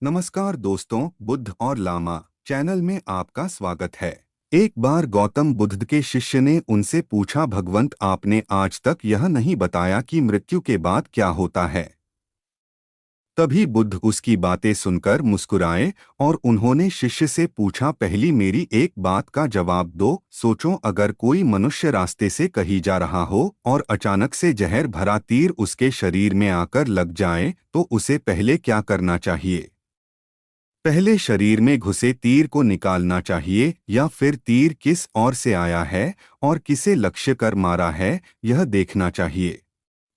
नमस्कार दोस्तों, बुद्ध और लामा चैनल में आपका स्वागत है। एक बार गौतम बुद्ध के शिष्य ने उनसे पूछा, भगवंत आपने आज तक यह नहीं बताया कि मृत्यु के बाद क्या होता है। तभी बुद्ध उसकी बातें सुनकर मुस्कुराए और उन्होंने शिष्य से पूछा, पहली मेरी एक बात का जवाब दो। सोचो, अगर कोई मनुष्य रास्ते से कहीं जा रहा हो और अचानक से जहर भरा तीर उसके शरीर में आकर लग जाए तो उसे पहले क्या करना चाहिए? पहले शरीर में घुसे तीर को निकालना चाहिए या फिर तीर किस ओर से आया है और किसे लक्ष्य कर मारा है, यह देखना चाहिए।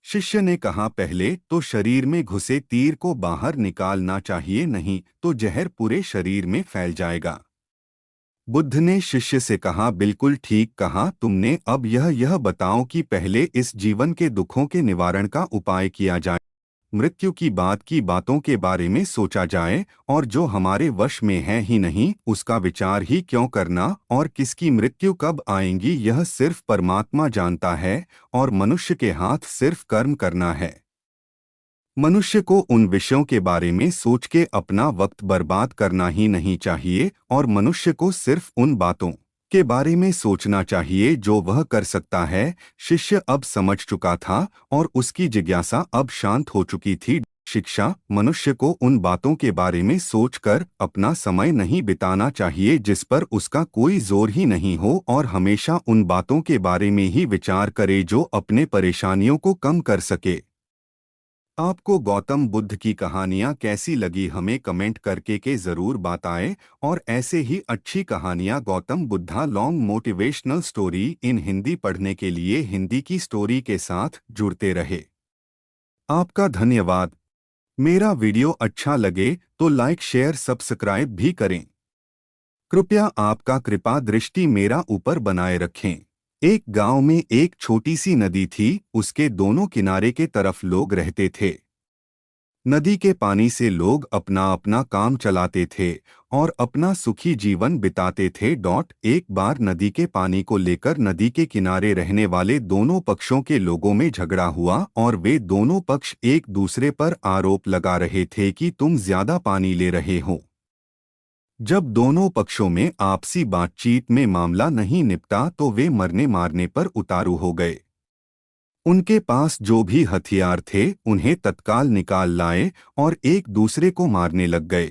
शिष्य ने कहा, पहले तो शरीर में घुसे तीर को बाहर निकालना चाहिए, नहीं तो जहर पूरे शरीर में फैल जाएगा। बुद्ध ने शिष्य से कहा, बिल्कुल ठीक कहा तुमने। अब यह बताओ कि पहले इस जीवन के दुखों के निवारण का उपाय किया जाए, मृत्यु की बात की बातों के बारे में सोचा जाए और जो हमारे वश में है ही नहीं उसका विचार ही क्यों करना, और किसकी मृत्यु कब आएगी यह सिर्फ परमात्मा जानता है और मनुष्य के हाथ सिर्फ कर्म करना है। मनुष्य को उन विषयों के बारे में सोच के अपना वक्त बर्बाद करना ही नहीं चाहिए और मनुष्य को सिर्फ उन बातों के बारे में सोचना चाहिए जो वह कर सकता है। शिष्य अब समझ चुका था और उसकी जिज्ञासा अब शांत हो चुकी थी। शिक्षा, मनुष्य को उन बातों के बारे में सोचकर अपना समय नहीं बिताना चाहिए जिस पर उसका कोई जोर ही नहीं हो और हमेशा उन बातों के बारे में ही विचार करे जो अपने परेशानियों को कम कर सके। आपको गौतम बुद्ध की कहानियाँ कैसी लगी हमें कमेंट करके ज़रूर बताएं और ऐसे ही अच्छी कहानियाँ Gautam Buddha long motivational story in Hindi पढ़ने के लिए हिंदी की स्टोरी के साथ जुड़ते रहे। आपका धन्यवाद। मेरा वीडियो अच्छा लगे तो लाइक शेयर सब्सक्राइब भी करें। कृपया आपका कृपा दृष्टि मेरा ऊपर बनाए रखें। एक गांव में एक छोटी सी नदी थी, उसके दोनों किनारे के तरफ लोग रहते थे। नदी के पानी से लोग अपना अपना काम चलाते थे और अपना सुखी जीवन बिताते थे। एक बार नदी के पानी को लेकर नदी के किनारे रहने वाले दोनों पक्षों के लोगों में झगड़ा हुआ और वे दोनों पक्ष एक दूसरे पर आरोप लगा रहे थे कि तुम ज्यादा पानी ले रहे हो। जब दोनों पक्षों में आपसी बातचीत में मामला नहीं निपटा तो वे मरने मारने पर उतारू हो गए। उनके पास जो भी हथियार थे उन्हें तत्काल निकाल लाए और एक दूसरे को मारने लग गए।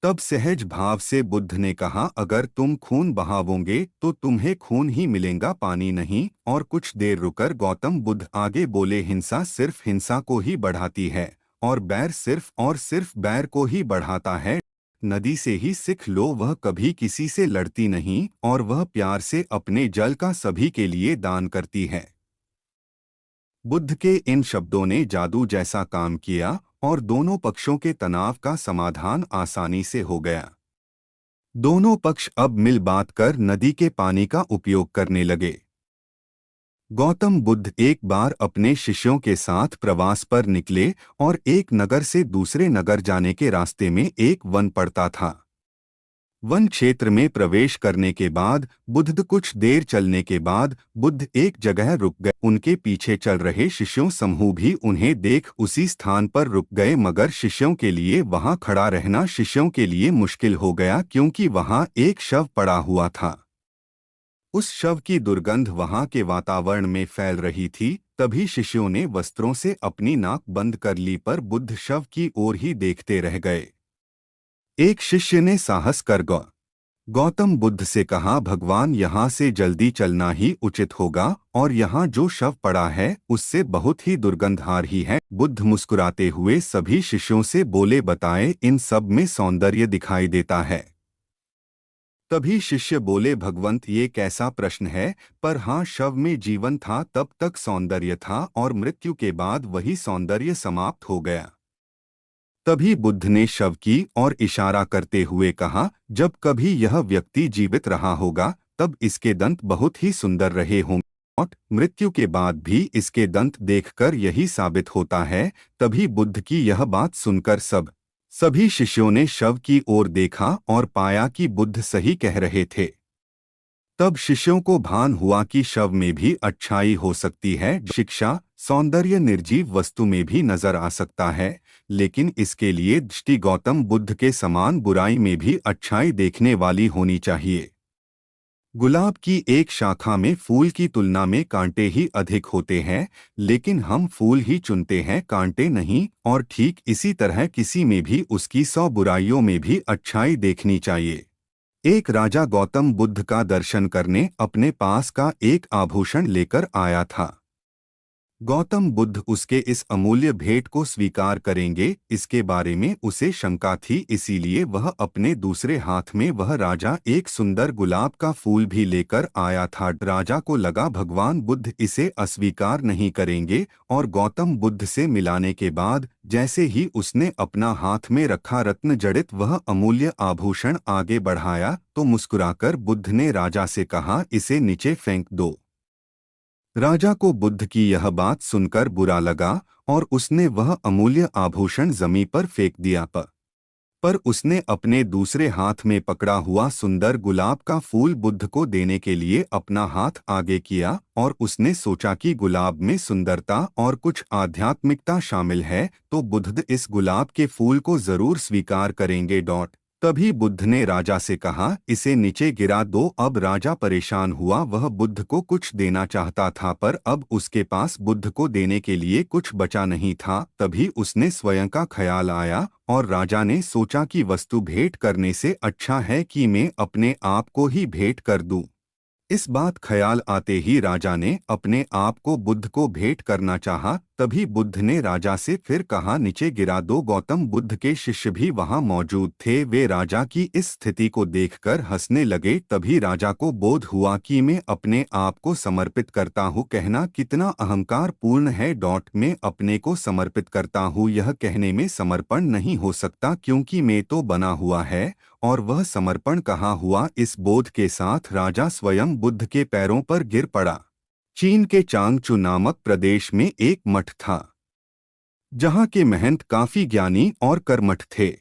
तब सहज भाव से बुद्ध ने कहा, अगर तुम खून बहाओगे तो तुम्हें खून ही मिलेगा, पानी नहीं। और कुछ देर रुकर गौतम बुद्ध आगे बोले, हिंसा सिर्फ हिंसा को ही बढ़ाती है और बैर सिर्फ और सिर्फ बैर को ही बढ़ाता है। नदी से ही सीख लो, वह कभी किसी से लड़ती नहीं और वह प्यार से अपने जल का सभी के लिए दान करती है। बुद्ध के इन शब्दों ने जादू जैसा काम किया और दोनों पक्षों के तनाव का समाधान आसानी से हो गया। दोनों पक्ष अब मिल बात कर नदी के पानी का उपयोग करने लगे। गौतम बुद्ध एक बार अपने शिष्यों के साथ प्रवास पर निकले और एक नगर से दूसरे नगर जाने के रास्ते में एक वन पड़ता था। वन क्षेत्र में प्रवेश करने के बाद बुद्ध कुछ देर चलने के बाद बुद्ध एक जगह रुक गए। उनके पीछे चल रहे शिष्यों समूह भी उन्हें देख उसी स्थान पर रुक गए, मगर शिष्यों के लिए वहां खड़ा रहना शिष्यों के लिए मुश्किल हो गया क्योंकि वहां एक शव पड़ा हुआ था। उस शव की दुर्गंध वहां के वातावरण में फैल रही थी। तभी शिष्यों ने वस्त्रों से अपनी नाक बंद कर ली, पर बुद्ध शव की ओर ही देखते रह गए। एक शिष्य ने साहस कर गौतम बुद्ध से कहा, भगवान, यहाँ से जल्दी चलना ही उचित होगा और यहाँ जो शव पड़ा है उससे बहुत ही दुर्गंध आ रही है। बुद्ध मुस्कुराते हुए सभी शिष्यों से बोले, बताए इन सब में सौंदर्य दिखाई देता है। तभी शिष्य बोले, भगवंत ये कैसा प्रश्न है, पर हाँ, शव में जीवन था तब तक सौंदर्य था और मृत्यु के बाद वही सौंदर्य समाप्त हो गया। तभी बुद्ध ने शव की ओर इशारा करते हुए कहा, जब कभी यह व्यक्ति जीवित रहा होगा तब इसके दंत बहुत ही सुंदर रहे होंगे और मृत्यु के बाद भी इसके दंत देखकर यही साबित होता है। तभी बुद्ध की यह बात सुनकर सभी शिष्यों ने शव की ओर देखा और पाया कि बुद्ध सही कह रहे थे। तब शिष्यों को भान हुआ कि शव में भी अच्छाई हो सकती है। शिक्षा, सौंदर्य निर्जीव वस्तु में भी नजर आ सकता है, लेकिन इसके लिए दृष्टि गौतम बुद्ध के समान बुराई में भी अच्छाई देखने वाली होनी चाहिए। गुलाब की एक शाखा में फूल की तुलना में कांटे ही अधिक होते हैं, लेकिन हम फूल ही चुनते हैं, कांटे नहीं। और ठीक इसी तरह किसी में भी उसकी 100 बुराइयों में भी अच्छाई देखनी चाहिए। एक राजा गौतम बुद्ध का दर्शन करने अपने पास का एक आभूषण लेकर आया था। गौतम बुद्ध उसके इस अमूल्य भेंट को स्वीकार करेंगे, इसके बारे में उसे शंका थी, इसीलिए वह अपने दूसरे हाथ में वह राजा एक सुंदर गुलाब का फूल भी लेकर आया था। राजा को लगा भगवान बुद्ध इसे अस्वीकार नहीं करेंगे, और गौतम बुद्ध से मिलाने के बाद जैसे ही उसने अपना हाथ में रखा रत्न जड़ित वह अमूल्य आभूषण आगे बढ़ाया, तो मुस्कुराकर बुद्ध ने राजा से कहा, इसे नीचे फेंक दो। राजा को बुद्ध की यह बात सुनकर बुरा लगा और उसने वह अमूल्य आभूषण जमीन पर फेंक दिया। पर उसने अपने दूसरे हाथ में पकड़ा हुआ सुंदर गुलाब का फूल बुद्ध को देने के लिए अपना हाथ आगे किया, और उसने सोचा कि गुलाब में सुंदरता और कुछ आध्यात्मिकता शामिल है, तो बुद्ध इस गुलाब के फूल को जरूर स्वीकार करेंगे। तभी बुद्ध ने राजा से कहा, इसे नीचे गिरा दो। अब राजा परेशान हुआ, वह बुद्ध को कुछ देना चाहता था, पर अब उसके पास बुद्ध को देने के लिए कुछ बचा नहीं था। तभी उसने स्वयं का ख्याल आया, और राजा ने सोचा कि वस्तु भेंट करने से अच्छा है कि मैं अपने आप को ही भेंट कर दूं। इस बात ख्याल आते ही राजा ने अपने आप को बुद्ध को भेंट करना चाहा। तभी बुद्ध ने राजा से फिर कहा, नीचे गिरा दो। गौतम बुद्ध के शिष्य भी वहां मौजूद थे, वे राजा की इस स्थिति को देखकर हंसने लगे। तभी राजा को बोध हुआ कि मैं अपने आप को समर्पित करता हूँ कहना कितना अहंकार पूर्ण है। मैं अपने को समर्पित करता हूँ यह कहने में समर्पण नहीं हो सकता, क्योंकि मैं तो बना हुआ है, और वह समर्पण कहाँ हुआ। इस बोध के साथ राजा स्वयं बुद्ध के पैरों पर गिर पड़ा। चीन के चांगचू नामक प्रदेश में एक मठ था, जहाँ के महंत काफी ज्ञानी और कर्मठ थे।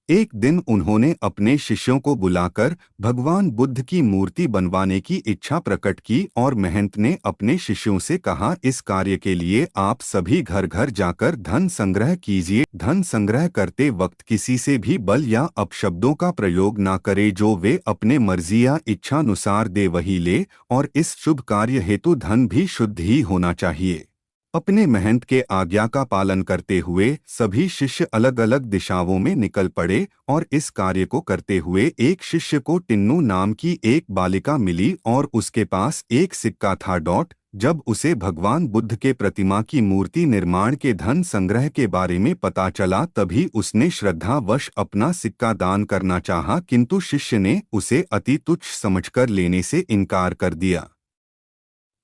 एक दिन उन्होंने अपने शिष्यों को बुलाकर भगवान बुद्ध की मूर्ति बनवाने की इच्छा प्रकट की, और महंत ने अपने शिष्यों से कहा, इस कार्य के लिए आप सभी घर घर जाकर धन संग्रह कीजिए। धन संग्रह करते वक्त किसी से भी बल या अपशब्दों का प्रयोग न करे, जो वे अपने मर्जी या इच्छानुसार दे वही ले, और इस शुभ कार्य हेतु धन भी शुद्ध ही होना चाहिए। अपने महंत के आज्ञा का पालन करते हुए सभी शिष्य अलग अलग दिशाओं में निकल पड़े, और इस कार्य को करते हुए एक शिष्य को टिन्नू नाम की एक बालिका मिली, और उसके पास एक सिक्का था। जब उसे भगवान बुद्ध के प्रतिमा की मूर्ति निर्माण के धन संग्रह के बारे में पता चला, तभी उसने श्रद्धावश अपना सिक्का दान करना चाहा, किंतु शिष्य ने उसे अति तुच्छ समझकर लेने से इनकार कर दिया।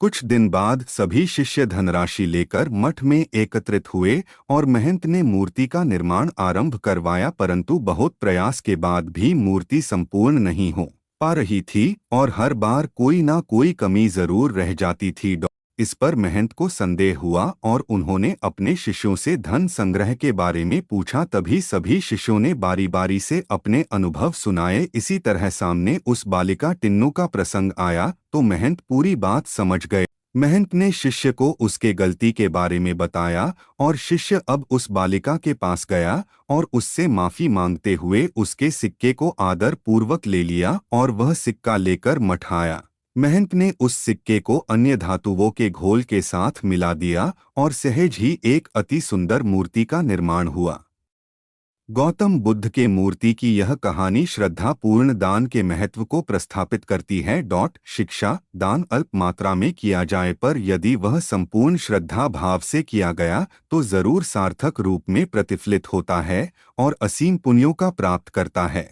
कुछ दिन बाद सभी शिष्य धनराशि लेकर मठ में एकत्रित हुए, और महंत ने मूर्ति का निर्माण आरंभ करवाया, परंतु बहुत प्रयास के बाद भी मूर्ति संपूर्ण नहीं हो पा रही थी, और हर बार कोई ना कोई कमी जरूर रह जाती थी। इस पर महंत को संदेह हुआ, और उन्होंने अपने शिष्यों से धन संग्रह के बारे में पूछा। तभी सभी शिष्यों ने बारी बारी से अपने अनुभव सुनाए। इसी तरह सामने उस बालिका टिन्नू का प्रसंग आया, तो महंत पूरी बात समझ गए। महंत ने शिष्य को उसके गलती के बारे में बताया, और शिष्य अब उस बालिका के पास गया और उससे माफी मांगते हुए उसके सिक्के को आदर पूर्वक ले लिया, और वह सिक्का लेकर मठ आया। महंत ने उस सिक्के को अन्य धातुओं के घोल के साथ मिला दिया, और सहज ही एक अति सुंदर मूर्ति का निर्माण हुआ। गौतम बुद्ध के मूर्ति की यह कहानी श्रद्धापूर्ण दान के महत्व को प्रस्थापित करती है। शिक्षा दान अल्प मात्रा में किया जाए, पर यदि वह संपूर्ण श्रद्धा भाव से किया गया तो जरूर सार्थक रूप में प्रतिफलित होता है और असीम पुण्यों का प्राप्त करता है।